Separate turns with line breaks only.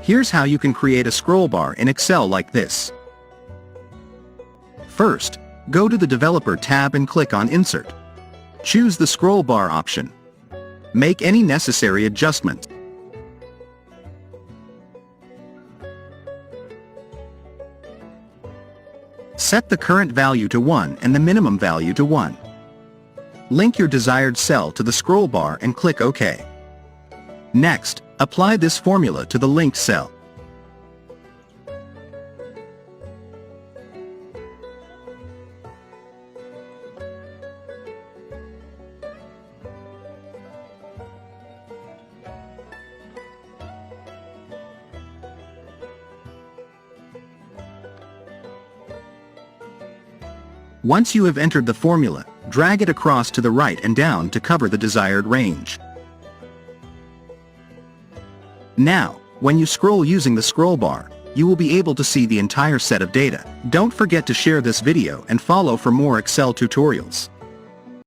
Here's how you can create a scroll bar in Excel like this. First, go to the Developer tab and click on Insert. Choose the scroll bar option. Make any necessary adjustments. Set the current value to 1 and the minimum value to 1. Link your desired cell to the scroll bar and click OK. Next, apply this formula to the linked cell. Once you have entered the formula, drag it across to the right and down to cover the desired range. Now, when you scroll using the scroll bar, you will be able to see the entire set of data. Don't forget to share this video and follow for more Excel tutorials.